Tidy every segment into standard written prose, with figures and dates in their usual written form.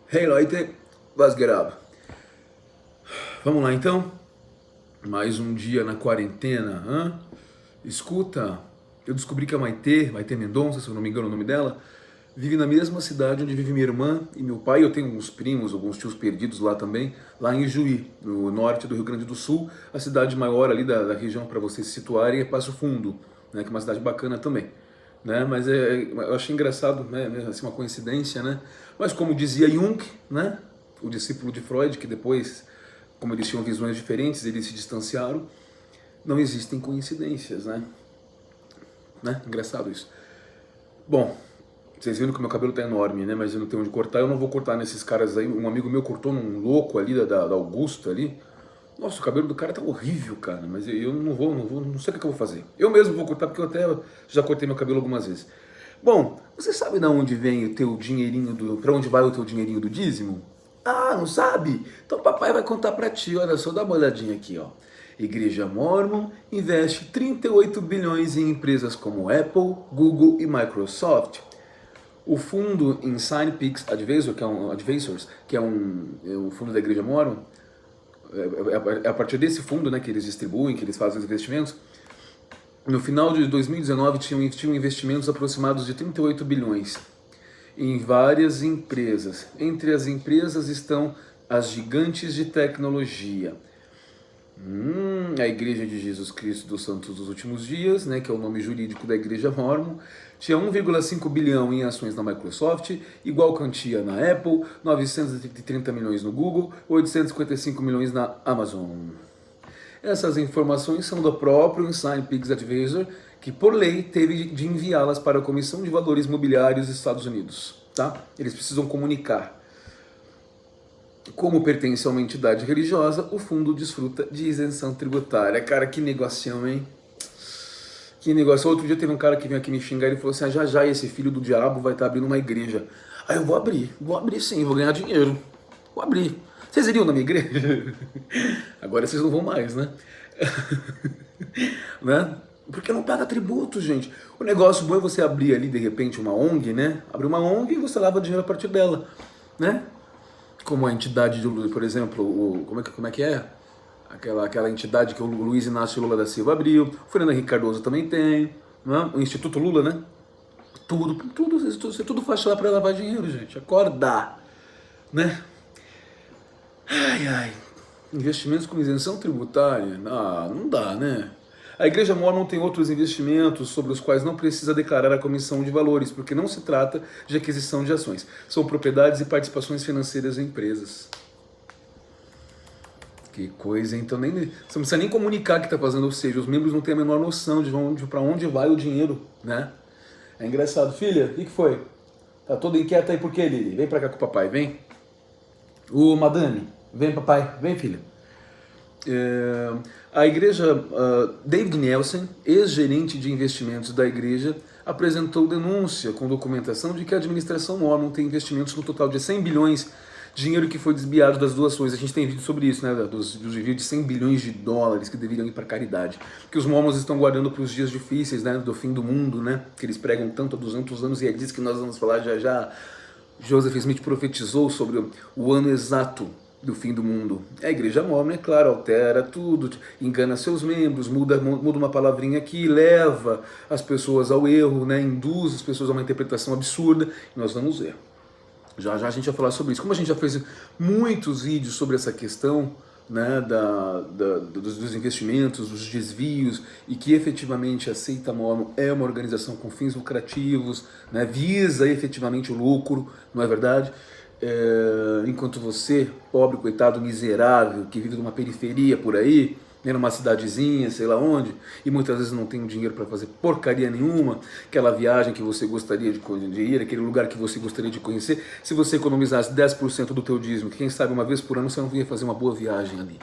Hey Leute, was geht ab? Vamos lá então? Mais um dia na quarentena, hã? Escuta, eu descobri que a Maitê Mendonça, se eu não me engano o nome dela, vive na mesma cidade onde vive minha irmã e meu pai. Eu tenho uns primos, alguns tios perdidos lá também, lá em Juí, no norte do Rio Grande do Sul. A cidade maior ali da região, para vocês se situarem, é Passo Fundo, né, que é uma cidade bacana também. Né? Mas eu achei engraçado, né, assim, uma coincidência, né? Mas como dizia Jung, né, o discípulo de Freud, que depois, como eles tinham visões diferentes, eles se distanciaram, não existem coincidências, né? Engraçado isso. Bom, vocês viram que o meu cabelo tá enorme, né? Mas eu não tenho onde cortar, eu não vou cortar nesses caras aí. Um amigo meu cortou num louco ali da Augusta ali. Nossa, o cabelo do cara tá horrível, cara, mas eu não sei o que eu vou fazer. Eu mesmo vou cortar, porque eu até já cortei meu cabelo algumas vezes. Bom, você sabe de onde vem o teu dinheirinho pra onde vai o teu dinheirinho do dízimo? Ah, não sabe? Então papai vai contar pra ti, olha só, dá uma olhadinha aqui, ó. Igreja Mormon investe 38 bilhões em empresas como Apple, Google e Microsoft. O fundo Inside Peaks Advisors, que é um fundo da Igreja Mormon, é a partir desse fundo, né, que eles distribuem, que eles fazem os investimentos. No final de 2019 tinham investimentos aproximados de 38 bilhões em várias empresas. Entre as empresas estão as gigantes de tecnologia. A Igreja de Jesus Cristo dos Santos dos Últimos Dias, né, que é o nome jurídico da Igreja Mormon, tinha 1,5 bilhão em ações na Microsoft, igual quantia na Apple, 930 milhões no Google, 855 milhões na Amazon. Essas informações são do próprio Inside Peaks Advisor, que por lei teve de enviá-las para a Comissão de Valores Mobiliários dos Estados Unidos. Tá? Eles precisam comunicar. Como pertence a uma entidade religiosa, o fundo desfruta de isenção tributária. Cara, que negocião, hein? Que negócio. Outro dia teve um cara que veio aqui me xingar e falou assim: já já esse filho do diabo vai estar abrindo uma igreja. Aí eu vou abrir sim, vou ganhar dinheiro. Vou abrir. Vocês iriam na minha igreja? Agora vocês não vão mais, né? Né? Porque não paga tributo, gente. O negócio bom é você abrir ali, de repente, uma ONG, né? Abrir uma ONG e você lava dinheiro a partir dela, né? Como a entidade, por exemplo, como é que é? Aquela entidade que o Luiz Inácio Lula da Silva abriu, o Fernando Henrique Cardoso também tem, né? O Instituto Lula, né? Tudo faz lá para lavar dinheiro, gente. Acorda, né? Ai, ai. Investimentos com isenção tributária? Ah, não dá, né? A Igreja Mormon tem outros investimentos sobre os quais não precisa declarar a comissão de valores, porque não se trata de aquisição de ações. São propriedades e participações financeiras em empresas. Que coisa, hein? Então você não precisa nem comunicar que está fazendo, ou seja, os membros não têm a menor noção de para onde vai o dinheiro, né? É engraçado. Filha, o que foi? Tá toda inquieta aí por quê, Lili? Vem pra cá com o papai, vem. Ô, madame, vem papai, vem filha. A igreja, David Nelson, ex-gerente de investimentos da igreja, apresentou denúncia com documentação de que a administração Mormon tem investimentos no total de 100 bilhões, dinheiro que foi desviado das doações. A gente tem vídeo sobre isso, né, dos envios de 100 bilhões de dólares que deveriam ir para caridade, que os Mormons estão guardando para os dias difíceis, né, do fim do mundo, né, que eles pregam tanto há 200 anos, e é disso que nós vamos falar já já. Joseph Smith profetizou sobre o ano exato do fim do mundo. A Igreja Mormon, é claro, altera tudo, engana seus membros, muda uma palavrinha aqui, leva as pessoas ao erro, né, induz as pessoas a uma interpretação absurda, e nós vamos ver. Já já a gente vai falar sobre isso. Como a gente já fez muitos vídeos sobre essa questão, né, dos investimentos, dos desvios, e que efetivamente a seita Mormon é uma organização com fins lucrativos, né, visa efetivamente o lucro, não é verdade? Enquanto você, pobre, coitado, miserável, que vive numa periferia por aí, né, numa cidadezinha, sei lá onde, e muitas vezes não tem dinheiro para fazer porcaria nenhuma, aquela viagem que você gostaria de ir, aquele lugar que você gostaria de conhecer, se você economizasse 10% do teu dízimo, quem sabe uma vez por ano você não ia fazer uma boa viagem ali.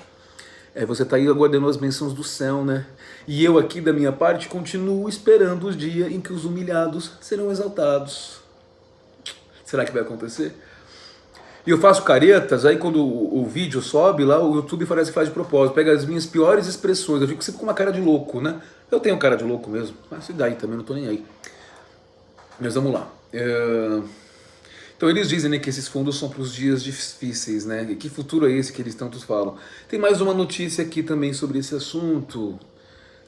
Você está aí aguardando as bênçãos do céu, né? E eu aqui, da minha parte, continuo esperando o dia em que os humilhados serão exaltados. Será que vai acontecer? E eu faço caretas, aí quando o vídeo sobe lá, o YouTube parece que faz de propósito, pega as minhas piores expressões, eu fico sempre com uma cara de louco, né? Eu tenho cara de louco mesmo, mas se daí também, não tô nem aí. Mas vamos lá. Então eles dizem, né, que esses fundos são para os dias difíceis, né? E que futuro é esse que eles tantos falam? Tem mais uma notícia aqui também sobre esse assunto.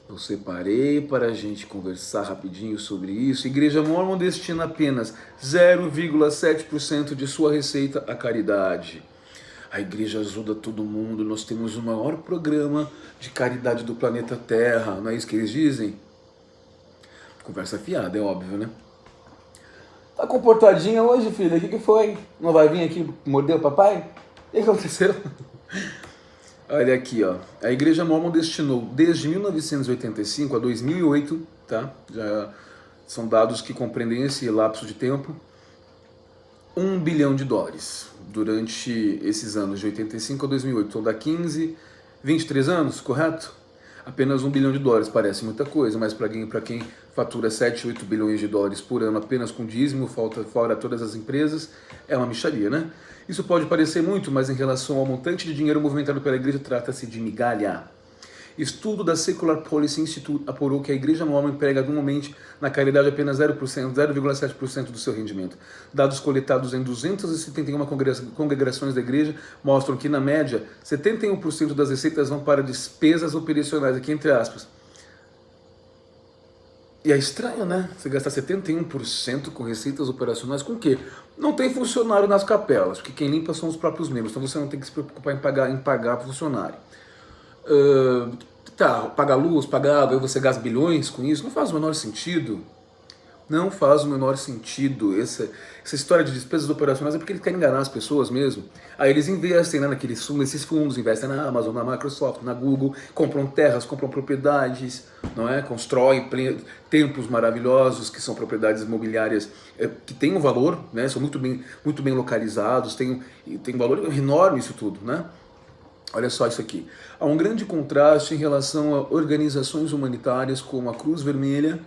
Eu separei para a gente conversar rapidinho sobre isso. Igreja Mórmon destina apenas 0,7% de sua receita à caridade. A igreja ajuda todo mundo, nós temos o maior programa de caridade do planeta Terra, não é isso que eles dizem? Conversa fiada, é óbvio, né? Tá comportadinha hoje, filha? O que foi? Não vai vir aqui morder o papai? O que aconteceu? Olha aqui, ó. A Igreja Mórmon destinou desde 1985 a 2008, tá? Já são dados que compreendem esse lapso de tempo. $1 bilhão durante esses anos de 85 a 2008. Então dá 15, 23 anos, correto? Apenas $1 bilhão, parece muita coisa, mas para quem fatura 7, 8 bilhões de dólares por ano apenas com dízimo, fora todas as empresas, é uma mixaria, né? Isso pode parecer muito, mas em relação ao montante de dinheiro movimentado pela igreja, trata-se de migalha. Estudo da Secular Policy Institute apurou que a Igreja Mórmon emprega anualmente na caridade apenas 0,7% do seu rendimento. Dados coletados em 271 congregações da igreja mostram que, na média, 71% das receitas vão para despesas operacionais, aqui entre aspas. E é estranho, né? Você gastar 71% com receitas operacionais com o quê? Não tem funcionário nas capelas, porque quem limpa são os próprios membros, então você não tem que se preocupar em pagar funcionário. Paga luz, paga água, aí você gasta bilhões com isso, não faz o menor sentido. Não faz o menor sentido. Essa história de despesas operacionais é porque eles querem enganar as pessoas mesmo. Aí eles investem, né, nesses fundos, investem na Amazon, na Microsoft, na Google, compram terras, compram propriedades, não é? Constroem templos maravilhosos que são propriedades imobiliárias que têm um valor, né? São muito bem localizados, tem um valor enorme isso tudo, né? Olha só isso aqui. Há um grande contraste em relação a organizações humanitárias como a Cruz Vermelha,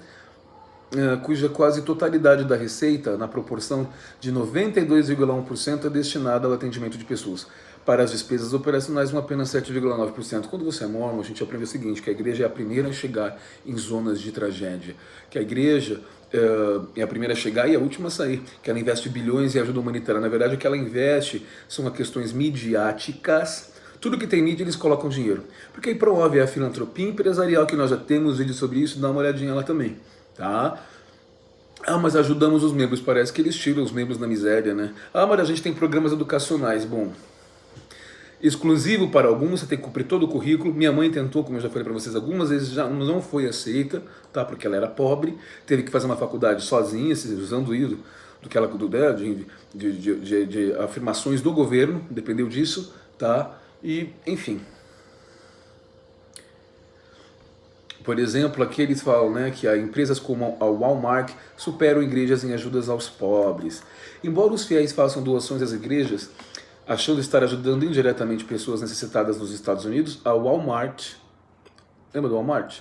cuja quase totalidade da receita, na proporção de 92,1%, é destinada ao atendimento de pessoas. Para as despesas operacionais, apenas 7,9%. Quando você é mórmon, a gente aprende o seguinte, que a igreja é a primeira a chegar em zonas de tragédia, que a igreja é a primeira a chegar e a última a sair, que ela investe bilhões em ajuda humanitária. Na verdade, o que ela investe são questões midiáticas. Tudo que tem mídia, eles colocam dinheiro. Porque aí promove a filantropia empresarial, que nós já temos vídeo sobre isso, dá uma olhadinha lá também. Tá? Mas ajudamos os membros, parece que eles tiram os membros da miséria, né? Mas a gente tem programas educacionais, bom, exclusivo para alguns, você tem que cumprir todo o currículo. Minha mãe tentou, como eu já falei para vocês, algumas vezes já não foi aceita, tá? Porque ela era pobre, teve que fazer uma faculdade sozinha, usando isso, de afirmações do governo, dependeu disso, tá? E, enfim... Por exemplo, aqui eles falam, né, que empresas como a Walmart superam igrejas em ajudas aos pobres. Embora os fiéis façam doações às igrejas, achando estar ajudando indiretamente pessoas necessitadas nos Estados Unidos, a Walmart, lembra do Walmart?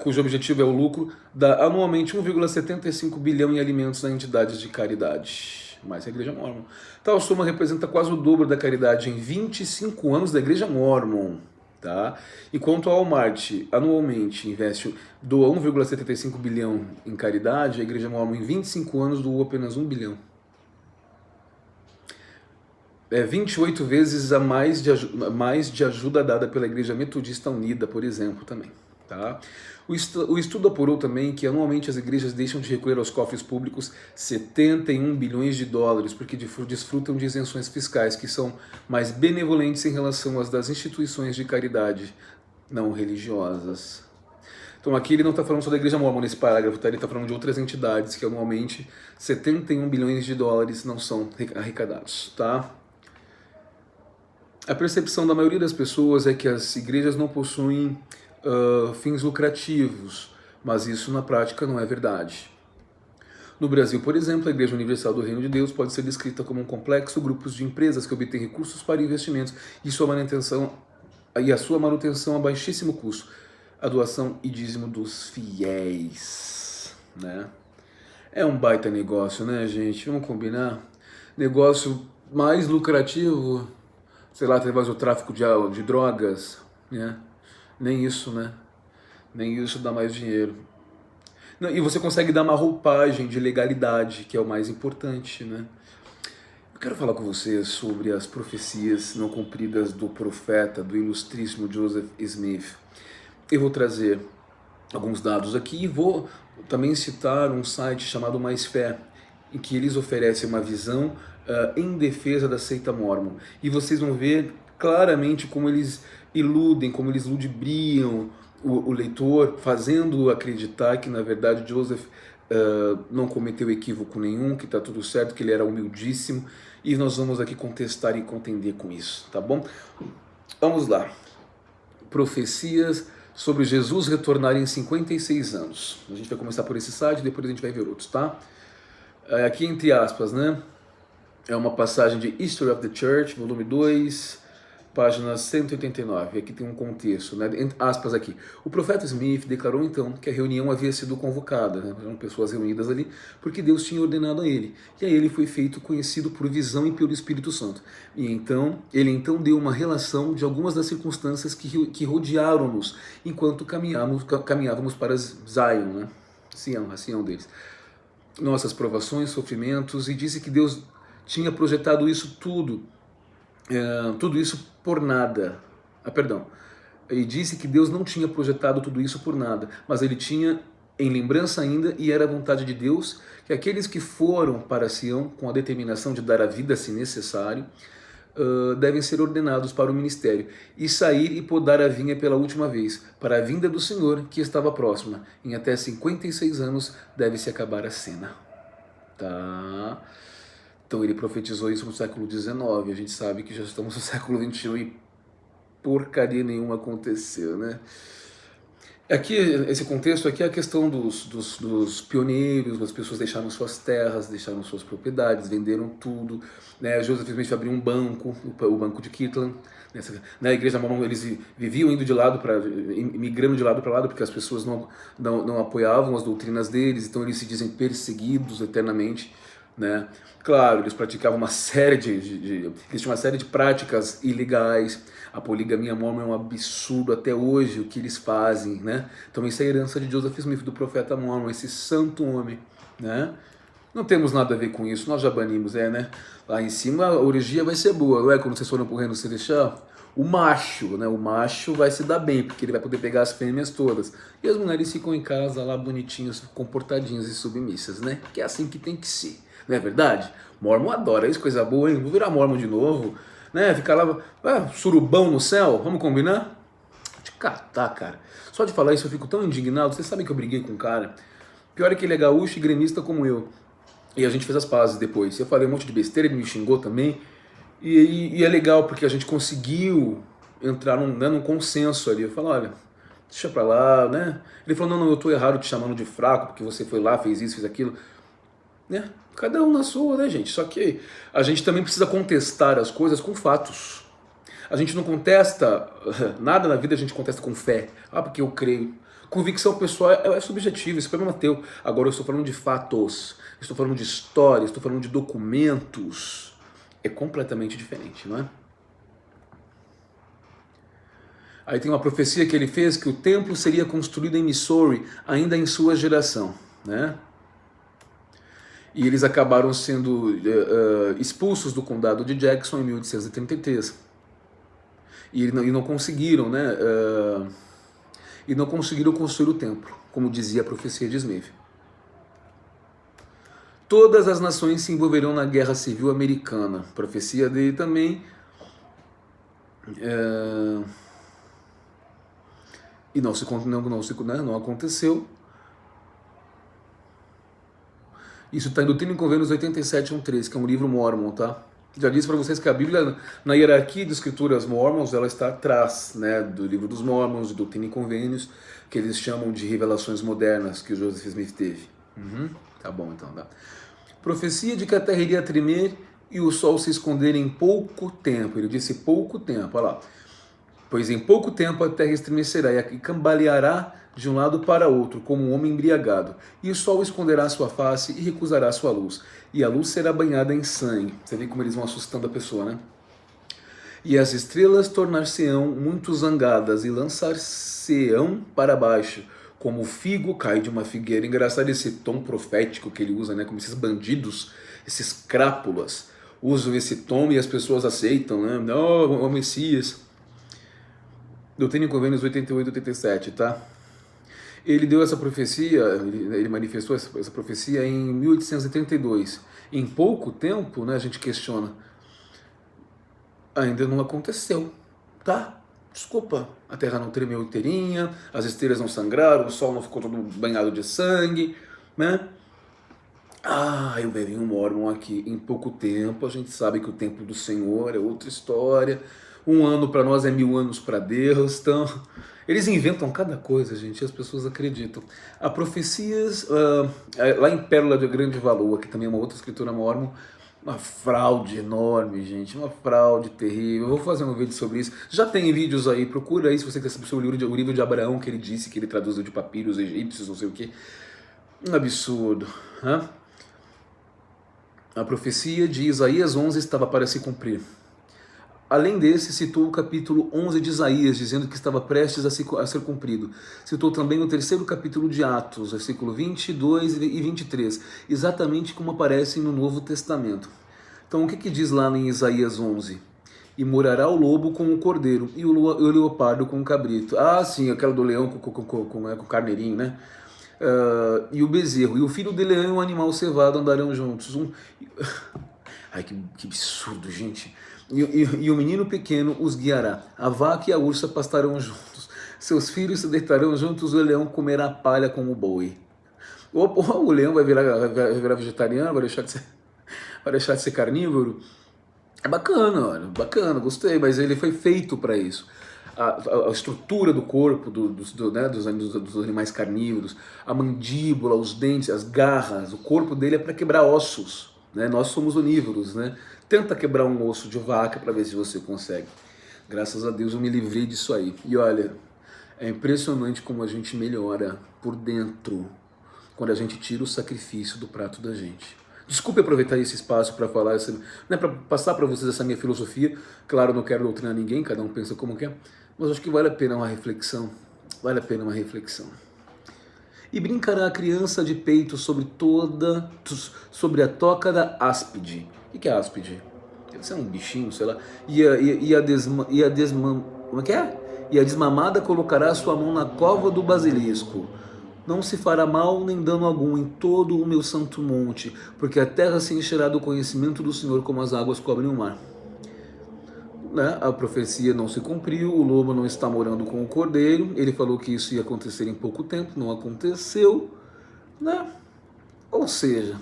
Cujo objetivo é o lucro, dá anualmente 1,75 bilhão em alimentos a entidades de caridade. Mais a Igreja Mórmon. Tal soma representa quase o dobro da caridade em 25 anos da Igreja Mórmon. Tá? Enquanto a Walmart anualmente doa 1,75 bilhão em caridade, a Igreja Mórmon em 25 anos doou apenas 1 bilhão. 28 vezes a mais de ajuda dada pela Igreja Metodista Unida, por exemplo, também. Tá? O estudo apurou também que anualmente as igrejas deixam de recolher aos cofres públicos 71 bilhões de dólares porque desfrutam de isenções fiscais que são mais benevolentes em relação às das instituições de caridade não religiosas. Então aqui ele não está falando só da Igreja Mórmon nesse parágrafo, tá? Ele está falando de outras entidades que anualmente 71 bilhões de dólares não são arrecadados. Tá? A percepção da maioria das pessoas é que as igrejas não possuem fins lucrativos, mas isso na prática não é verdade. No Brasil, por exemplo, a Igreja Universal do Reino de Deus pode ser descrita como um complexo grupo de empresas que obtêm recursos para investimentos e a sua manutenção a baixíssimo custo, a doação e dízimo dos fiéis, né? É um baita negócio, né, gente? Vamos combinar? Negócio mais lucrativo, sei lá, através do tráfico de drogas, né? Nem isso, né? Nem isso dá mais dinheiro. Não, e você consegue dar uma roupagem de legalidade, que é o mais importante, né? Eu quero falar com você sobre as profecias não cumpridas do profeta, do ilustríssimo Joseph Smith. Eu vou trazer alguns dados aqui e vou também citar um site chamado Mais Fé, em que eles oferecem uma visão em defesa da seita Mórmon. E vocês vão ver claramente como eles iludem, como eles ludibriam o leitor, fazendo-o acreditar que, na verdade, Joseph não cometeu equívoco nenhum, que está tudo certo, que ele era humildíssimo. E nós vamos aqui contestar e contender com isso, tá bom? Vamos lá. Profecias sobre Jesus retornar em 56 anos. A gente vai começar por esse site, depois a gente vai ver outros, tá? Aqui entre aspas, né? É uma passagem de History of the Church, volume 2, página 189. Aqui tem um contexto, né? Entre aspas aqui. O profeta Smith declarou então que a reunião havia sido convocada, né? Eram pessoas reunidas ali, porque Deus tinha ordenado a ele. E aí ele foi feito conhecido por visão e pelo Espírito Santo. E então, ele então deu uma relação de algumas das circunstâncias que rodearam-nos enquanto caminhávamos para Zion, né? Sião deles. Nossas provações, sofrimentos, e disse que Deus tinha projetado isso tudo isso por nada. E disse que Deus não tinha projetado tudo isso por nada, mas ele tinha em lembrança ainda, e era a vontade de Deus, que aqueles que foram para Sião com a determinação de dar a vida se necessário, devem ser ordenados para o ministério, e sair e podar a vinha pela última vez, para a vinda do Senhor, que estava próxima. Em até 56 anos deve-se acabar a cena. Tá? Então ele profetizou isso no século XIX, a gente sabe que já estamos no século XXI e porcaria nenhuma aconteceu, né? Aqui, esse contexto aqui é a questão dos pioneiros, as pessoas deixaram suas terras, deixaram suas propriedades, venderam tudo, né? Joseph Smith abriu um banco, o Banco de Kirtland. Na igreja mormon eles viviam indo de lado migrando de lado para lado, porque as pessoas não apoiavam as doutrinas deles, então eles se dizem perseguidos eternamente, né? Claro, eles praticavam uma série eles tinham uma série de práticas ilegais. A poligamia mormon é um absurdo até hoje o que eles fazem, né? Então isso é a herança de Joseph Smith, do profeta mormon, esse santo homem, né? Não temos nada a ver com isso, nós já banimos, né? Lá em cima a orgia vai ser boa, não é? Quando vocês foram pro reino celestial, o macho, né? O macho vai se dar bem, porque ele vai poder pegar as fêmeas todas. E as mulheres ficam em casa lá bonitinhas, comportadinhas e submissas, né? Que é assim que tem que ser, não é verdade? Mormon adora isso, coisa boa, hein? Vou virar mormon de novo, né? Ficar lá, surubão no céu, vamos combinar? Te catar, cara. Só de falar isso eu fico tão indignado. Vocês sabem que eu briguei com um cara. Pior é que ele é gaúcho e gremista como eu. E a gente fez as pazes depois. Eu falei um monte de besteira, ele me xingou também. E é legal porque a gente conseguiu entrar num consenso ali. Eu falei, olha, deixa pra lá, né? Ele falou, não, eu tô errado te chamando de fraco, porque você foi lá, fez isso, fez aquilo. Né? Cada um na sua, né, gente? Só que a gente também precisa contestar as coisas com fatos. A gente não contesta nada na vida, a gente contesta com fé. Porque eu creio. Convicção pessoal é subjetiva, esse problema é teu. Agora eu estou falando de fatos, estou falando de história, estou falando de documentos. É completamente diferente, não é? Aí tem uma profecia que ele fez que o templo seria construído em Missouri, ainda em sua geração, né? E eles acabaram sendo expulsos do condado de Jackson em 1833. E não conseguiram, né? E não conseguiram construir o templo, como dizia a profecia de Smith. Todas as nações se envolverão na Guerra Civil Americana. A profecia dele também. E não aconteceu. Isso está em Doutrina e Convênios 87.1.3, que é um livro mormon, tá? Já disse para vocês que a Bíblia, na hierarquia de escrituras mormons, ela está atrás, né, do livro dos mormons, de Doutrina e Convênios, que eles chamam de revelações modernas que o Joseph Smith teve. Tá bom, então. Tá. Profecia de que a terra iria tremer e o sol se esconder em pouco tempo. Ele disse pouco tempo, olha lá. Pois em pouco tempo a terra estremecerá e cambaleará de um lado para outro, como um homem embriagado. E o sol esconderá sua face e recusará sua luz. E a luz será banhada em sangue. Você vê como eles vão assustando a pessoa, né? E as estrelas tornar-se-ão muito zangadas e lançar-se-ão para baixo, como o figo cai de uma figueira. Engraçado esse tom profético que ele usa, né? Como esses bandidos, esses crápulas, usam esse tom e as pessoas aceitam, né? Não, o Messias. Doutrina e Convênios 88 e 87, tá? Ele deu essa profecia, ele manifestou essa profecia em 1832. Em pouco tempo, né, a gente questiona, ainda não aconteceu, tá? Desculpa, a terra não tremeu inteirinha, as esteiras não sangraram, o sol não ficou todo banhado de sangue, né? Ah, eu velhinho Mormon aqui, em pouco tempo, a gente sabe que o tempo do Senhor é outra história, um ano para nós é 1000 anos para Deus, então eles inventam cada coisa, gente, e as pessoas acreditam. Há profecias, lá em Pérola de Grande Valor, que também é uma outra escritura Mormon, uma fraude enorme, gente, uma fraude terrível. Eu vou fazer um vídeo sobre isso. Já tem vídeos aí, procura aí se você quer saber sobre o livro de Abraão, que ele disse que ele traduziu de papiros egípcios, não sei o que. Um absurdo, né? A profecia de Isaías 11 estava para se cumprir. Além desse, citou o capítulo 11 de Isaías, dizendo que estava prestes a ser cumprido. Citou também o terceiro capítulo de Atos, versículo 22 e 23, exatamente como aparecem no Novo Testamento. Então, o que diz lá em Isaías 11? E morará o lobo com o cordeiro, e o leopardo com o cabrito. Ah, sim, aquela do leão com o carneirinho, né? E o bezerro, e o filho do leão e o animal cevado andarão juntos. Ai, que absurdo, gente. E o menino pequeno os guiará. A vaca e a ursa pastarão juntos. Seus filhos se deitarão juntos, o leão comerá palha com o boi. O leão vai virar vegetariano, vai deixar de ser carnívoro. É bacana, olha, bacana, gostei, mas ele foi feito para isso. A estrutura do corpo dos animais carnívoros, a mandíbula, os dentes, as garras, o corpo dele é para quebrar ossos. Né? Nós somos onívoros, né? Tenta quebrar um osso de vaca para ver se você consegue. Graças a Deus eu me livrei disso aí. E olha, é impressionante como a gente melhora por dentro quando a gente tira o sacrifício do prato da gente. Desculpe aproveitar esse espaço para falar, né, para passar para vocês essa minha filosofia. Claro, não quero doutrinar ninguém, cada um pensa como quer, mas acho que vale a pena uma reflexão. Vale a pena uma reflexão. E brincará a criança de peito sobre a toca da áspide. O que é áspide? Deve ser um bichinho, sei lá. Como é que é? E a desmamada colocará sua mão na cova do basilisco. Não se fará mal nem dano algum em todo o meu santo monte, porque a terra se encherá do conhecimento do Senhor como as águas cobrem o mar. Né? A profecia não se cumpriu, o lobo não está morando com o cordeiro, ele falou que isso ia acontecer em pouco tempo, não aconteceu, né? Ou seja,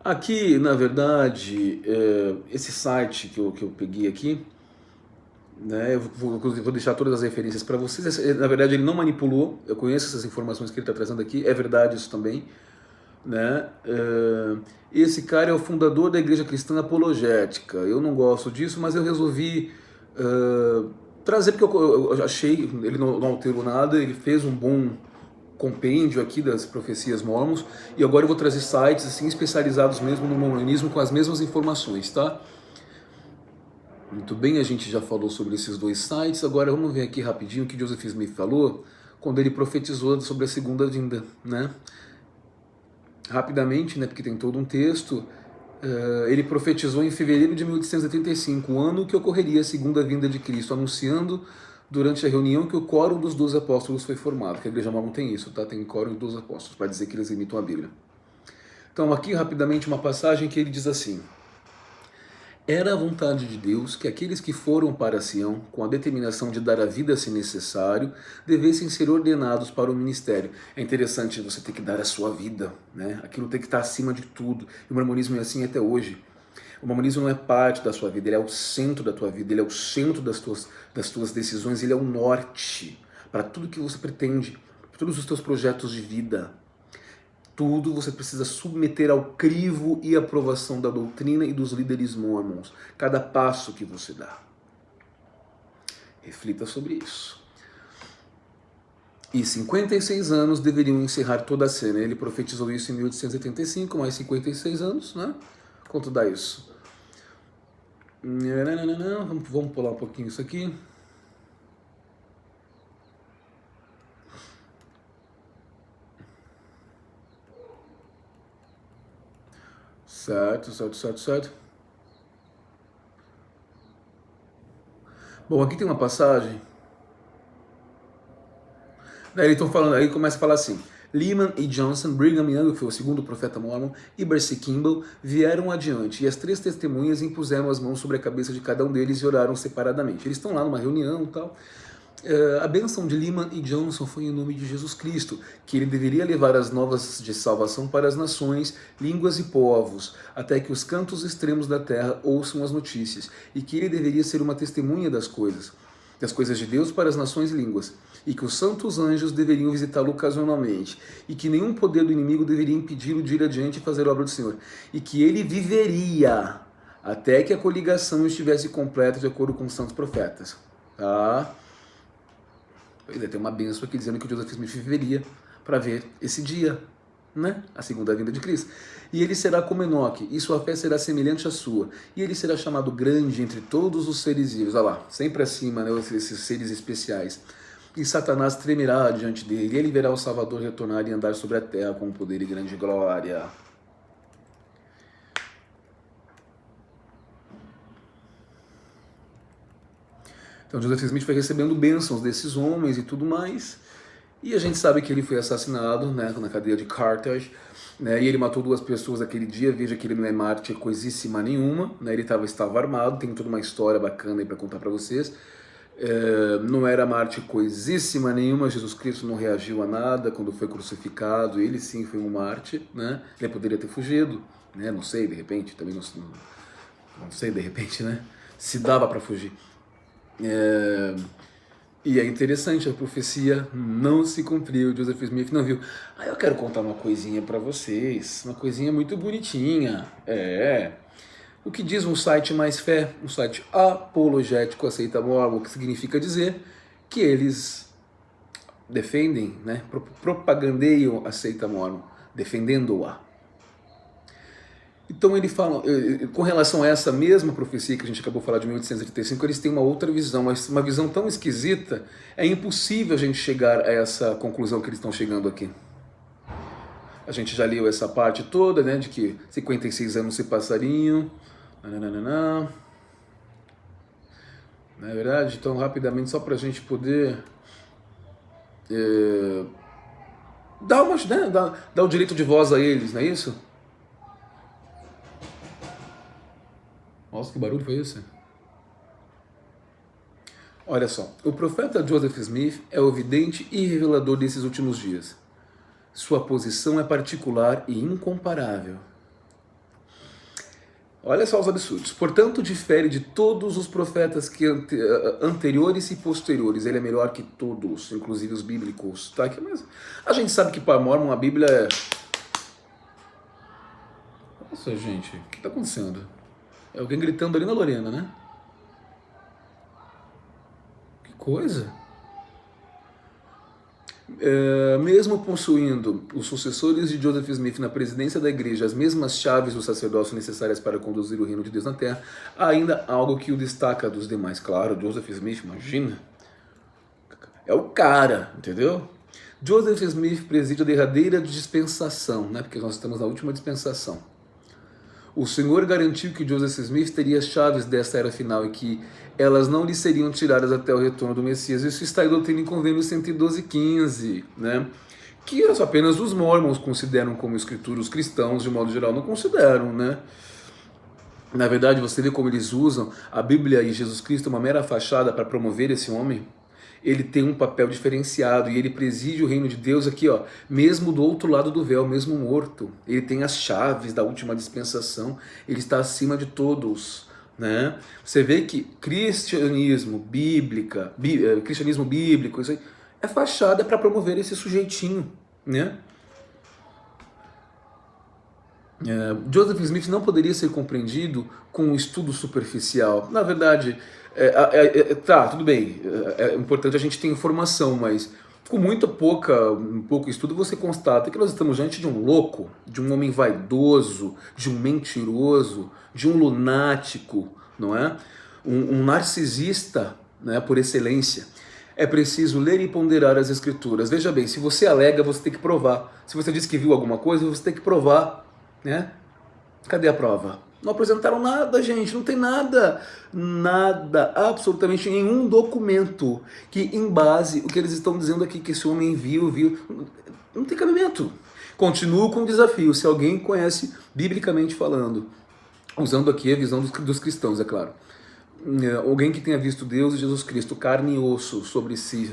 aqui, na verdade, esse site que eu peguei aqui, né, eu vou deixar todas as referências para vocês. Na verdade, ele não manipulou, eu conheço essas informações que ele está trazendo aqui, é verdade isso também. Né? Esse cara é o fundador da Igreja Cristã Apologética. Eu não gosto disso, mas eu resolvi trazer porque eu achei, ele não alterou nada, ele fez um bom compêndio aqui das profecias mormons, e agora eu vou trazer sites assim especializados mesmo no mormonismo com as mesmas informações, tá? Muito bem, a gente já falou sobre esses dois sites, agora vamos ver aqui rapidinho o que Joseph Smith falou quando ele profetizou sobre a segunda vinda, né? Rapidamente, né, porque tem todo um texto, ele profetizou em fevereiro de 1885, o ano que ocorreria a segunda vinda de Cristo, anunciando durante a reunião que o quórum dos 12 apóstolos foi formado, que a Igreja Mormon tem isso, tá? Tem o quórum dos 12 apóstolos, para dizer que eles imitam a Bíblia. Então aqui rapidamente uma passagem que ele diz assim: era a vontade de Deus que aqueles que foram para Sião, com a determinação de dar a vida se necessário, devessem ser ordenados para o ministério. É interessante você ter que dar a sua vida, né? Aquilo tem que estar acima de tudo. E o mormonismo é assim até hoje. O mormonismo não é parte da sua vida, ele é o centro da tua vida, ele é o centro das tuas decisões, ele é o norte para tudo que você pretende, para todos os teus projetos de vida. Tudo você precisa submeter ao crivo e aprovação da doutrina e dos líderes mormons. Cada passo que você dá. Reflita sobre isso. E 56 anos deveriam encerrar toda a cena. Ele profetizou isso em 1885, mais 56 anos, né? Quanto dá isso? Vamos pular um pouquinho isso aqui. Certo. Bom, aqui tem uma passagem. Daí eles estão falando, aí começa a falar assim: Lehman e Johnson, Brigham Young, que foi o segundo profeta Mormon, e Percy Kimball vieram adiante, e as 3 testemunhas impuseram as mãos sobre a cabeça de cada um deles e oraram separadamente. Eles estão lá numa reunião e tal. A bênção de Lehman e Johnson foi em nome de Jesus Cristo, que ele deveria levar as novas de salvação para as nações, línguas e povos, até que os cantos extremos da terra ouçam as notícias, e que ele deveria ser uma testemunha das coisas de Deus para as nações e línguas, e que os santos anjos deveriam visitá-lo ocasionalmente, e que nenhum poder do inimigo deveria impedi-lo de ir adiante e fazer a obra do Senhor, e que ele viveria até que a coligação estivesse completa de acordo com os santos profetas. Tá? Pois é, tem uma bênção aqui dizendo que o Joseph Smith viveria para ver esse dia, né? A segunda vinda de Cristo. E ele será como Enoque, e sua fé será semelhante à sua, e ele será chamado grande entre todos os seres vivos. Olha lá, sempre acima, né, esses seres especiais. E Satanás tremerá diante dele, e ele verá o Salvador retornar e andar sobre a terra com poder e grande glória. Então Joseph Smith foi recebendo bênçãos desses homens e tudo mais. E a gente sabe que ele foi assassinado, né, na cadeia de Carthage, né, e ele matou 2 pessoas aquele dia. Veja que ele não é mártir coisíssima nenhuma, né, ele estava armado, tem toda uma história bacana aí para contar para vocês. Não era mártir coisíssima nenhuma, Jesus Cristo não reagiu a nada quando foi crucificado, ele sim foi um mártir, né, ele poderia ter fugido, né, não sei, de repente, também não sei, de repente, né, se dava para fugir. E é interessante, a profecia não se cumpriu, Joseph Smith não viu. Eu quero contar uma coisinha para vocês, uma coisinha muito bonitinha. O que diz um site Mais Fé, um site apologético aceita Mormon, o que significa dizer que eles defendem, né, propagandeiam a seita Mormon, defendendo-a. Então ele fala, com relação a essa mesma profecia que a gente acabou de falar de 1835, eles têm uma outra visão, mas uma visão tão esquisita, é impossível a gente chegar a essa conclusão que eles estão chegando aqui. A gente já leu essa parte toda, né, de que 56 anos se passariam, não é verdade? Então, rapidamente, só para a gente poder dar o direito de voz a eles, não é isso? Nossa, que barulho foi esse? Olha só, o profeta Joseph Smith é o vidente e revelador desses últimos dias. Sua posição é particular e incomparável. Olha só os absurdos. Portanto, difere de todos os profetas anteriores e posteriores. Ele é melhor que todos, inclusive os bíblicos. Tá? Mas a gente sabe que para Mormon a Bíblia é... Nossa, gente, o que está acontecendo? É alguém gritando ali na Lorena, né? Que coisa! Mesmo possuindo os sucessores de Joseph Smith na presidência da igreja as mesmas chaves do sacerdócio necessárias para conduzir o reino de Deus na terra, há ainda algo que o destaca dos demais. Claro, Joseph Smith, imagina. É o cara, entendeu? Joseph Smith preside a derradeira dispensação, né? Porque nós estamos na última dispensação. O Senhor garantiu que Joseph Smith teria as chaves desta era final e que elas não lhe seriam tiradas até o retorno do Messias. Isso está em Doutrina e Convênio 112:15, né? Que apenas os mormons consideram como escritura, os cristãos, de modo geral, não consideram, né? Na verdade, você vê como eles usam a Bíblia e Jesus Cristo uma mera fachada para promover esse homem. Ele tem um papel diferenciado e ele preside o reino de Deus aqui, ó, mesmo do outro lado do véu, mesmo morto. Ele tem as chaves da última dispensação, ele está acima de todos, né? Você vê que cristianismo bíblico, isso aí, é fachada para promover esse sujeitinho, né? Joseph Smith não poderia ser compreendido com um estudo superficial. Na verdade, tá, tudo bem, é importante a gente ter informação, mas com pouco estudo você constata que nós estamos diante de um louco, de um homem vaidoso, de um mentiroso, de um lunático, não é? Um narcisista, né, por excelência. É preciso ler e ponderar as escrituras. Veja bem, se você alega, você tem que provar. Se você diz que viu alguma coisa, você tem que provar, né? Cadê a prova? Não apresentaram nada, gente, não tem nada, nada, absolutamente nenhum documento que embase o que eles estão dizendo aqui, que esse homem viu, não tem cabimento. Continuo com o desafio, se alguém conhece, biblicamente falando, usando aqui a visão dos cristãos, é claro, alguém que tenha visto Deus e Jesus Cristo, carne e osso sobre si,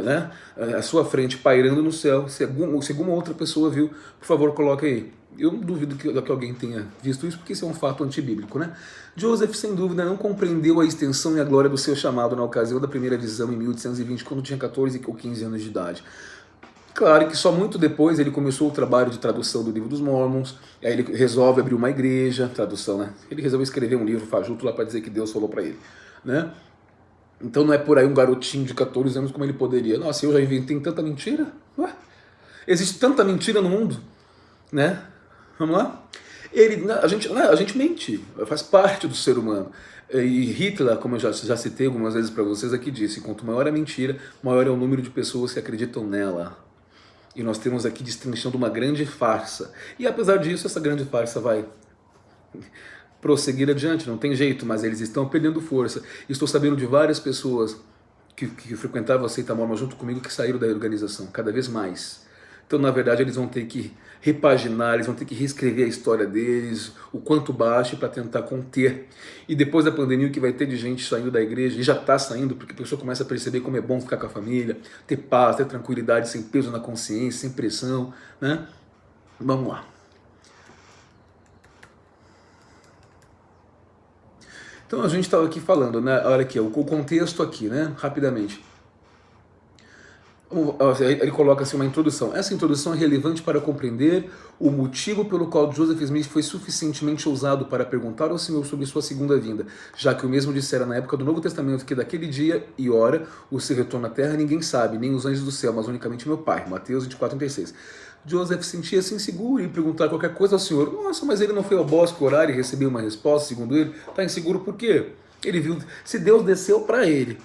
né, à sua frente, pairando no céu, se alguma outra pessoa viu, por favor, coloque aí. Eu duvido que alguém tenha visto isso, porque isso é um fato antibíblico, né? Joseph, sem dúvida, não compreendeu a extensão e a glória do seu chamado na ocasião da primeira visão em 1820, quando tinha 14 ou 15 anos de idade. Claro que só muito depois ele começou o trabalho de tradução do livro dos Mormons, aí ele resolve abrir uma igreja, tradução, né? Ele resolveu escrever um livro fajuto lá para dizer que Deus falou para ele, né? Então não é por aí um garotinho de 14 anos como ele poderia. Nossa, eu já inventei tanta mentira? Ué? Existe tanta mentira no mundo, né? Vamos lá? A gente mente, faz parte do ser humano. E Hitler, como eu já citei algumas vezes para vocês aqui, disse: quanto maior a mentira, maior é o número de pessoas que acreditam nela. E nós temos aqui destrinchando uma grande farsa. E apesar disso, essa grande farsa vai prosseguir adiante, não tem jeito, mas eles estão perdendo força. Estou sabendo de várias pessoas que frequentavam a seita mormon junto comigo que saíram da organização, cada vez mais. Então, na verdade, eles vão ter que repaginar, eles vão ter que reescrever a história deles, o quanto baixe, para tentar conter. E depois da pandemia, o que vai ter de gente saindo da igreja, e já está saindo, porque a pessoa começa a perceber como é bom ficar com a família, ter paz, ter tranquilidade, sem peso na consciência, sem pressão, né? Vamos lá. Então, a gente estava aqui falando, né? Olha aqui, o contexto aqui, né? Rapidamente. Ele coloca assim uma introdução. Essa introdução é relevante para compreender o motivo pelo qual Joseph Smith foi suficientemente ousado para perguntar ao Senhor sobre sua segunda vinda, já que o mesmo dissera na época do Novo Testamento que daquele dia e hora o seu retorno à terra ninguém sabe, nem os anjos do céu, mas unicamente meu Pai. Mateus 24:36. Joseph sentia-se inseguro em perguntar qualquer coisa ao Senhor. Nossa, mas ele não foi ao bosque orar e recebeu uma resposta, segundo ele? Está inseguro por quê? Ele viu, se Deus desceu para ele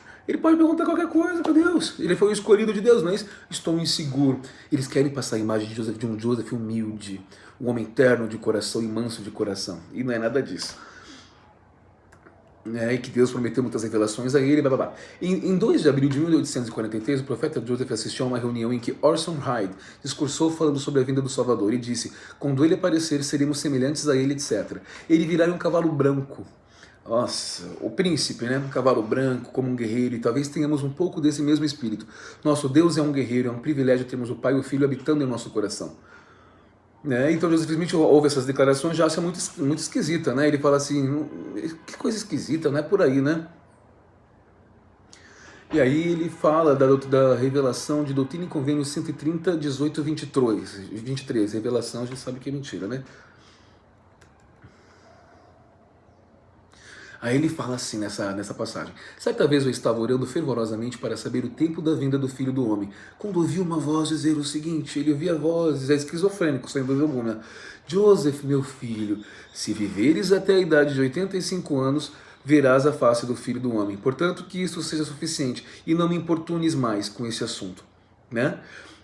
pode perguntar qualquer coisa para Deus. Ele foi o escolhido de Deus, mas estou inseguro. Eles querem passar a imagem de um Joseph humilde, um homem terno de coração e manso de coração. E não é nada disso. E que Deus prometeu muitas revelações a ele, blá, blá, blá. Em 2 de abril de 1843, o profeta Joseph assistiu a uma reunião em que Orson Hyde discursou falando sobre a vinda do Salvador e disse: quando ele aparecer, seremos semelhantes a ele, etc. Ele virá em um cavalo branco. Nossa, o príncipe, né? Um cavalo branco, como um guerreiro, e talvez tenhamos um pouco desse mesmo espírito. Nosso Deus é um guerreiro, é um privilégio termos o Pai e o Filho habitando em nosso coração. Né? Então Joseph Smith ouve essas declarações, já acha muito esquisita, né? Ele fala assim, que coisa esquisita, não é por aí, né? E aí ele fala da revelação de Doutrina e Convênio 130, 18, 23. Revelação, a gente sabe que é mentira, né? Aí ele fala assim nessa passagem: certa vez eu estava orando fervorosamente para saber o tempo da vinda do Filho do Homem, quando ouvi uma voz dizer o seguinte. Ele ouvia vozes, é esquizofrênico, sem dúvida alguma: Joseph, meu filho, se viveres até a idade de 85 anos, verás a face do Filho do Homem. Portanto, que isso seja suficiente e não me importunes mais com esse assunto, né?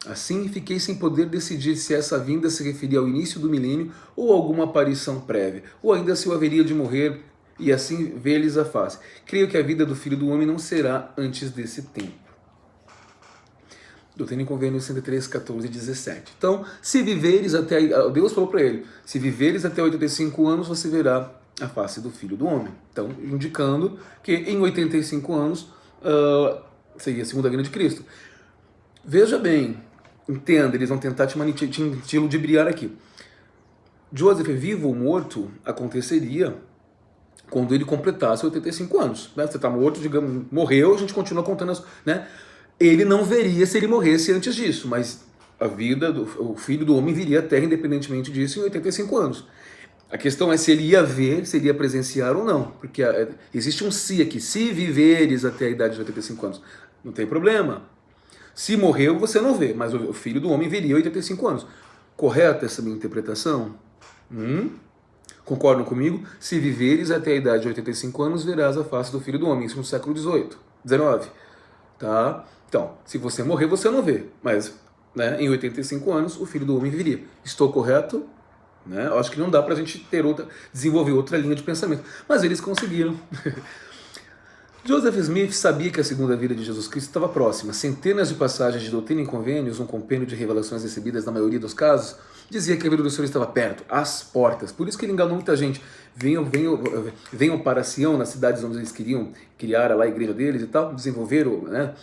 Assim, fiquei sem poder decidir se essa vinda se referia ao início do milênio ou a alguma aparição prévia, ou ainda se eu haveria de morrer e assim ver-lhes a face. Creio que a vida do Filho do Homem não será antes desse tempo. Doutrina e Convênio 103, 14 e 17. Então, se viveres até... Deus falou para ele, se viveres até 85 anos, você verá a face do Filho do Homem. Então, indicando que em 85 anos seria a segunda vinda de Cristo. Veja bem, entenda, eles vão tentar te ludibriar aqui. Joseph, vivo ou morto, aconteceria quando ele completasse 85 anos. Né? Você está morto, digamos, morreu, a gente continua contando, né? Ele não veria se ele morresse antes disso, mas a vida o Filho do Homem viria à Terra independentemente disso em 85 anos. A questão é se ele ia ver, se ele ia presenciar ou não, porque existe um se aqui, se viveres até a idade de 85 anos, não tem problema. Se morreu, você não vê, mas o Filho do Homem viria a 85 anos. Correta essa minha interpretação? Concordam comigo? Se viveres até a idade de 85 anos, verás a face do Filho do Homem. Isso no século XVIII, XIX. Tá? Então, se você morrer, você não vê. Mas, né, em 85 anos, o Filho do Homem viria. Estou correto? né? Eu acho que não dá pra gente desenvolver outra linha de pensamento, mas eles conseguiram. Joseph Smith sabia que a segunda vinda de Jesus Cristo estava próxima. Centenas de passagens de doutrina em convênios, um compêndio de revelações recebidas na maioria dos casos, dizia que a vinda do Senhor estava perto, às portas. Por isso que ele enganou muita gente. Venham para Sião, nas cidades onde eles queriam criar lá a igreja deles e tal, desenvolveram, né?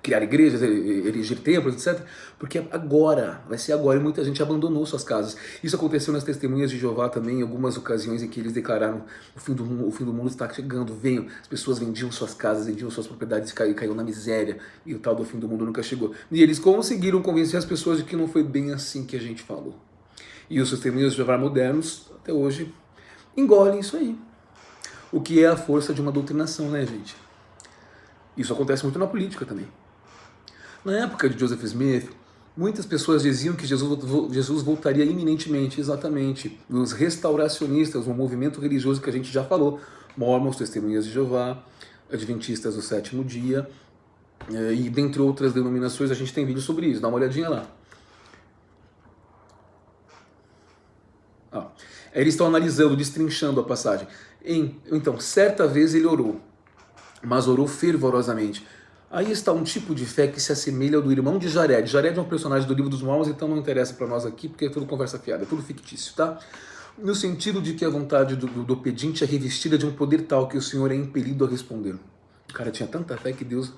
Criar igrejas, erigir templos, etc. Porque agora, vai ser agora, e muita gente abandonou suas casas. Isso aconteceu nas testemunhas de Jeová também, em algumas ocasiões em que eles declararam o fim do mundo está chegando, venham. As pessoas vendiam suas casas, vendiam suas propriedades, caiu na miséria, e o tal do fim do mundo nunca chegou. E eles conseguiram convencer as pessoas de que não foi bem assim que a gente falou. E os testemunhas de Jeová modernos, até hoje, engolem isso aí. O que é a força de uma doutrinação, né, gente? Isso acontece muito na política também. Na época de Joseph Smith, muitas pessoas diziam que Jesus voltaria iminentemente, exatamente. Os restauracionistas, um movimento religioso que a gente já falou, Mormons, Testemunhas de Jeová, Adventistas do Sétimo Dia, e dentre outras denominações, a gente tem vídeo sobre isso, dá uma olhadinha lá. Eles estão analisando, destrinchando a passagem. Então, certa vez ele orou, mas orou fervorosamente. Aí está um tipo de fé que se assemelha ao do irmão de Jared. Jared é um personagem do livro dos Mormons, então não interessa para nós aqui, porque é tudo conversa fiada, é tudo fictício, tá? No sentido de que a vontade do pedinte é revestida de um poder tal que o Senhor é impelido a responder. O cara tinha tanta fé que Deus...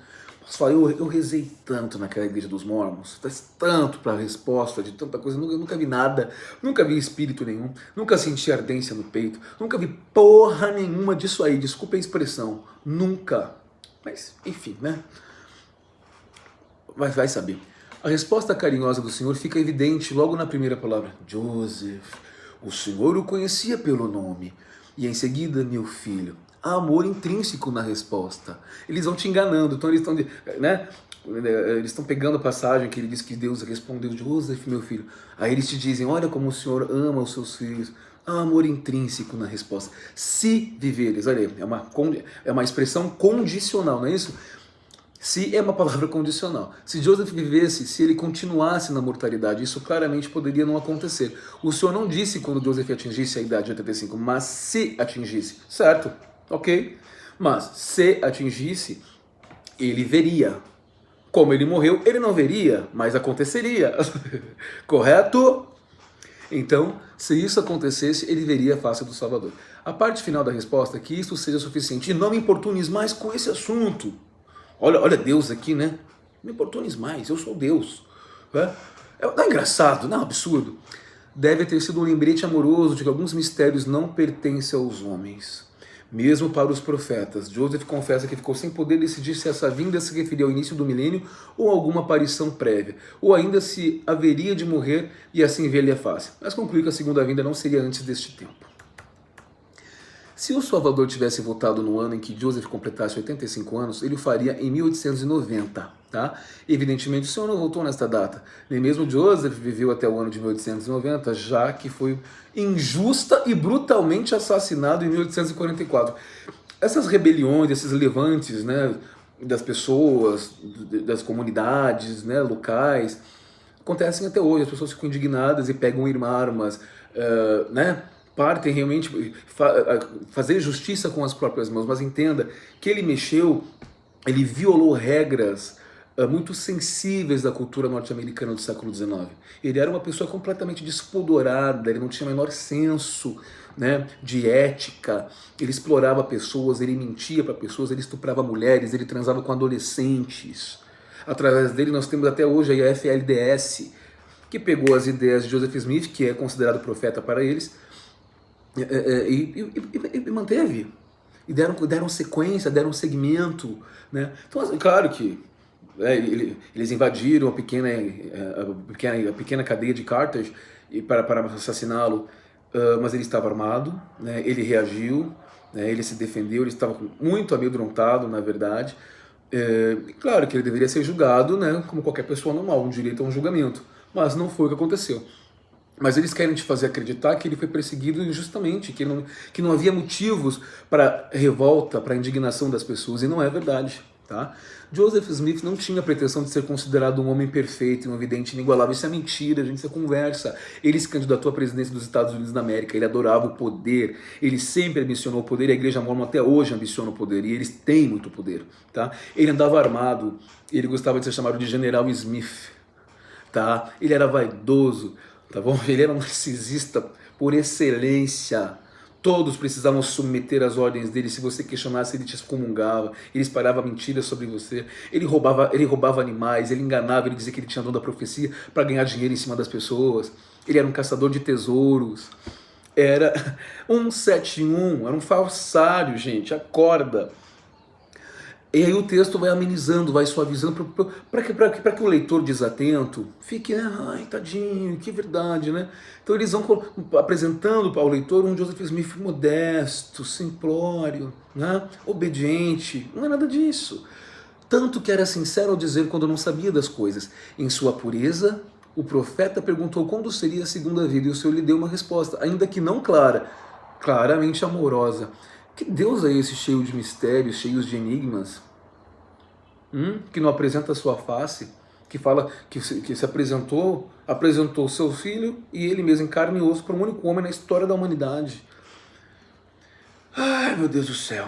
Eu rezei tanto naquela igreja dos Mormons, faz tanto para a resposta de tanta coisa, eu nunca vi nada, nunca vi espírito nenhum, nunca senti ardência no peito, nunca vi porra nenhuma disso aí, desculpa a expressão, nunca. Mas, enfim, né? Mas vai saber. A resposta carinhosa do Senhor fica evidente logo na primeira palavra. Joseph, o Senhor o conhecia pelo nome. E em seguida, meu filho. Há amor intrínseco na resposta. Eles vão te enganando, então eles estão, né? Eles estão pegando a passagem que ele diz que Deus respondeu, Joseph, meu filho. Aí eles te dizem, olha como o Senhor ama os seus filhos. Há amor intrínseco na resposta. Se viveres, olha aí, é uma expressão condicional, não é isso? Se é uma palavra condicional. Se Joseph vivesse, se ele continuasse na mortalidade, isso claramente poderia não acontecer. O Senhor não disse quando Joseph atingisse a idade de 85, mas se atingisse, certo? Ok? Mas se atingisse, ele veria. Como ele morreu, ele não veria, mas aconteceria. Correto? Então, se isso acontecesse, ele veria a face do Salvador. A parte final da resposta é que isso seja suficiente. E não me importunes mais com esse assunto. Olha Deus aqui, né? Não me importunes mais, eu sou Deus. Não é engraçado, não é um absurdo. Deve ter sido um lembrete amoroso de que alguns mistérios não pertencem aos homens. Mesmo para os profetas. Joseph confessa que ficou sem poder decidir se essa vinda se referia ao início do milênio ou alguma aparição prévia, ou ainda se haveria de morrer e assim ver-lhe a face. Mas conclui que a segunda vinda não seria antes deste tempo. Se o Salvador tivesse voltado no ano em que Joseph completasse 85 anos, ele o faria em 1890, tá? Evidentemente, o Senhor não voltou nesta data. Nem mesmo Joseph viveu até o ano de 1890, já que foi injusta e brutalmente assassinado em 1844. Essas rebeliões, esses levantes, né, das pessoas, das comunidades, né, locais, acontecem até hoje. As pessoas ficam indignadas e pegam armas, né? Partem realmente fazer justiça com as próprias mãos, mas entenda que ele violou regras muito sensíveis da cultura norte-americana do século XIX. Ele era uma pessoa completamente despudorada, ele não tinha o menor senso, né, de ética, ele explorava pessoas, ele mentia para pessoas, ele estuprava mulheres, ele transava com adolescentes. Através dele nós temos até hoje a FLDS, que pegou as ideias de Joseph Smith, que é considerado profeta para eles, e manteve, e deram sequência, deram segmento, né? Então, claro que eles invadiram a pequena cadeia de Carthage para assassiná-lo, mas ele estava armado, né? Ele reagiu, né? Ele se defendeu, ele estava muito amedrontado, na verdade. Claro que ele deveria ser julgado, né? Como qualquer pessoa normal, um direito a um julgamento, mas não foi o que aconteceu. Mas eles querem te fazer acreditar que ele foi perseguido injustamente, que não havia motivos para revolta, para indignação das pessoas, e não é verdade. Tá? Joseph Smith não tinha a pretensão de ser considerado um homem perfeito, um vidente inigualável. Isso é mentira, gente, isso é conversa. Ele se candidatou à presidência dos Estados Unidos da América, ele adorava o poder, ele sempre ambicionou o poder, e a Igreja Mórmon até hoje ambiciona o poder, e eles têm muito poder. Tá? Ele andava armado, ele gostava de ser chamado de General Smith. Tá? Ele era vaidoso, tá bom? Ele era um narcisista por excelência. Todos precisavam submeter às ordens dele. Se você questionasse, ele te excomungava, ele espalhava mentiras sobre você, ele roubava animais, ele enganava, ele dizia que ele tinha dom da profecia para ganhar dinheiro em cima das pessoas. Ele era um caçador de tesouros. Era um 171, era um falsário, gente, acorda. E aí o texto vai amenizando, vai suavizando, para que o leitor desatento fique, né, ai, tadinho, que verdade, né? Então eles vão apresentando ao leitor um Joseph Smith modesto, simplório, né, obediente, não é nada disso. Tanto que era sincero ao dizer quando não sabia das coisas. Em sua pureza, o profeta perguntou quando seria a segunda vida, e o Senhor lhe deu uma resposta, ainda que não clara, claramente amorosa. Que Deus é esse cheio de mistérios, cheios de enigmas? Que não apresenta a sua face, que fala que se apresentou seu filho e ele mesmo em carne e osso para um único homem na história da humanidade. Ai, meu Deus do céu.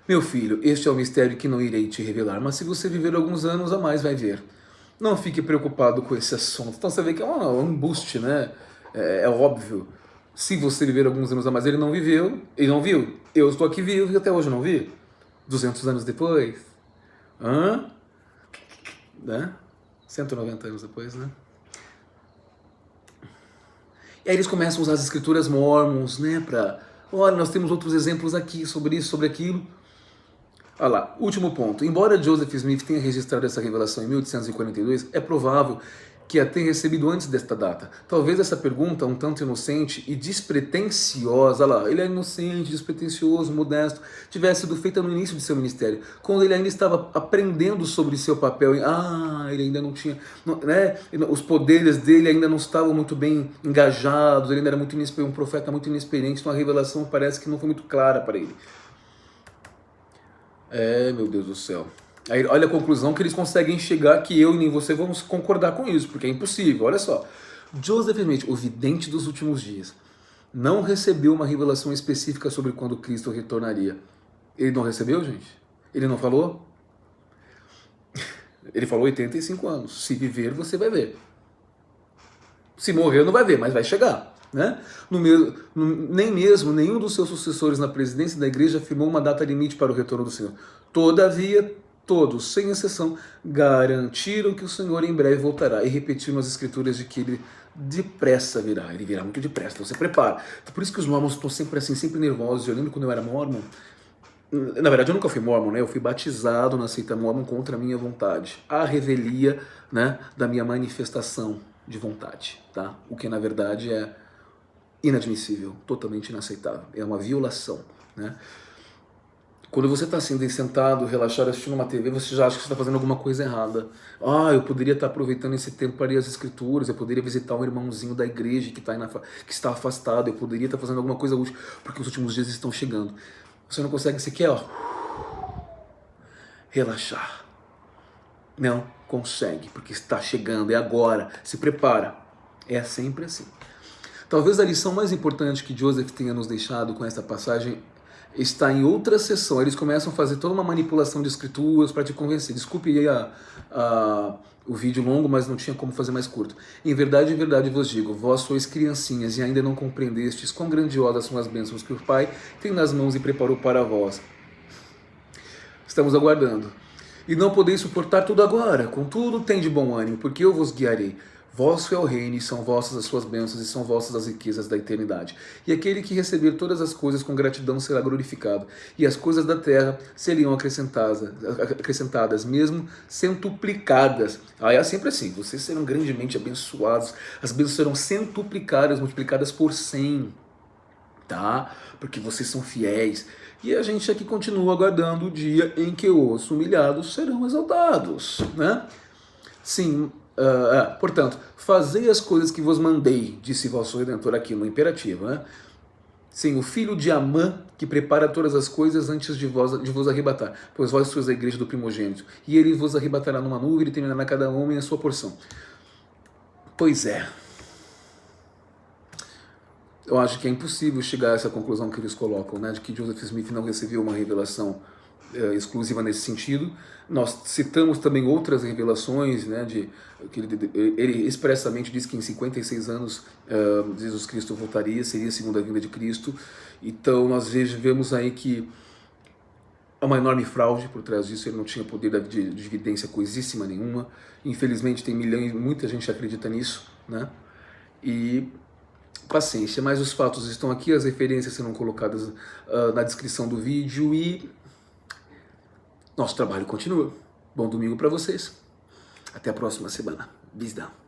Meu filho, este é o mistério que não irei te revelar, mas se você viver alguns anos a mais, vai ver. Não fique preocupado com esse assunto. Então você vê que é um embuste, né? É óbvio. Se você viver alguns anos a mais, ele não viveu, ele não viu. Eu estou aqui vivo e até hoje não vi. 200 anos depois. Né? 190 anos depois, né? E aí eles começam a usar as escrituras mormons, né? Olha, nós temos outros exemplos aqui sobre isso, sobre aquilo. Olha lá, último ponto. Embora Joseph Smith tenha registrado essa revelação em 1842, é provável que a tenha recebido antes desta data. Talvez essa pergunta, um tanto inocente e despretensiosa, olha lá, ele é inocente, despretensioso, modesto, tivesse sido feita no início de seu ministério, quando ele ainda estava aprendendo sobre seu papel. Ele ainda não tinha, né, os poderes dele ainda não estavam muito bem engajados, ele ainda era muito um profeta muito inexperiente, então a revelação parece que não foi muito clara para ele. Meu Deus do céu. Aí, olha a conclusão que eles conseguem chegar, que eu e nem você vamos concordar com isso, porque é impossível. Olha só, Joseph Smith, o vidente dos últimos dias, não recebeu uma revelação específica sobre quando Cristo retornaria. Ele não recebeu, gente? Ele não falou? Ele falou 85 anos. Se viver, você vai ver. Se morrer, não vai ver, mas vai chegar. Né? Nem mesmo nenhum dos seus sucessores na presidência da igreja afirmou uma data limite para o retorno do Senhor. Todavia, todos, sem exceção, garantiram que o Senhor em breve voltará e repetiram as escrituras de que ele depressa virá. Ele virá muito depressa, então você prepara. Então, por isso que os mormons estão sempre assim, sempre nervosos. Eu lembro quando eu era mormon, na verdade eu nunca fui mormon, né? Eu fui batizado na seita mormon contra a minha vontade. A revelia, né, da minha manifestação de vontade, tá? O que na verdade é inadmissível, totalmente inaceitável. É uma violação, né? Quando você está assim, sentado, relaxado, assistindo uma TV, você já acha que você está fazendo alguma coisa errada. Eu poderia estar aproveitando esse tempo para ler as escrituras, eu poderia visitar um irmãozinho da igreja que está afastado, eu poderia estar fazendo alguma coisa útil, porque os últimos dias estão chegando. Você não consegue sequer, relaxar. Não consegue, porque está chegando, é agora, se prepara. É sempre assim. Talvez a lição mais importante que Joseph tenha nos deixado com esta passagem está em outra sessão. Eles começam a fazer toda uma manipulação de escrituras para te convencer. Desculpe aí o vídeo longo, mas não tinha como fazer mais curto. Em verdade vos digo, vós sois criancinhas e ainda não compreendestes quão grandiosas são as bênçãos que o Pai tem nas mãos e preparou para vós. Estamos aguardando. E não podeis suportar tudo agora, contudo tem de bom ânimo, porque eu vos guiarei. Vosso é o reino, e são vossas as suas bênçãos, e são vossas as riquezas da eternidade. E aquele que receber todas as coisas com gratidão será glorificado, e as coisas da terra seriam acrescentadas, mesmo centuplicadas. É sempre assim, vocês serão grandemente abençoados, as bênçãos serão centuplicadas, multiplicadas por 100, tá? Porque vocês são fiéis. E a gente aqui continua aguardando o dia em que os humilhados serão exaltados, né? Sim. Portanto, fazei as coisas que vos mandei, disse vosso Redentor aqui no imperativo, né? Sim, o filho de Amã, que prepara todas as coisas antes de vos arrebatar, pois vós sois a igreja do primogênito, e ele vos arrebatará numa nuvem e determinará cada homem a sua porção. Pois é. Eu acho que é impossível chegar a essa conclusão que eles colocam, né, de que Joseph Smith não recebeu uma revelação exclusiva nesse sentido. Nós citamos também outras revelações, né, que ele expressamente diz que em 56 anos Jesus Cristo voltaria, seria a segunda vinda de Cristo. Então nós vemos aí que há uma enorme fraude por trás disso. Ele não tinha poder de evidência coisíssima nenhuma. Infelizmente tem milhões, muita gente acredita nisso, né? E paciência, mas os fatos estão aqui, as referências serão colocadas na descrição do vídeo e nosso trabalho continua. Bom domingo para vocês. Até a próxima semana. Bisdão.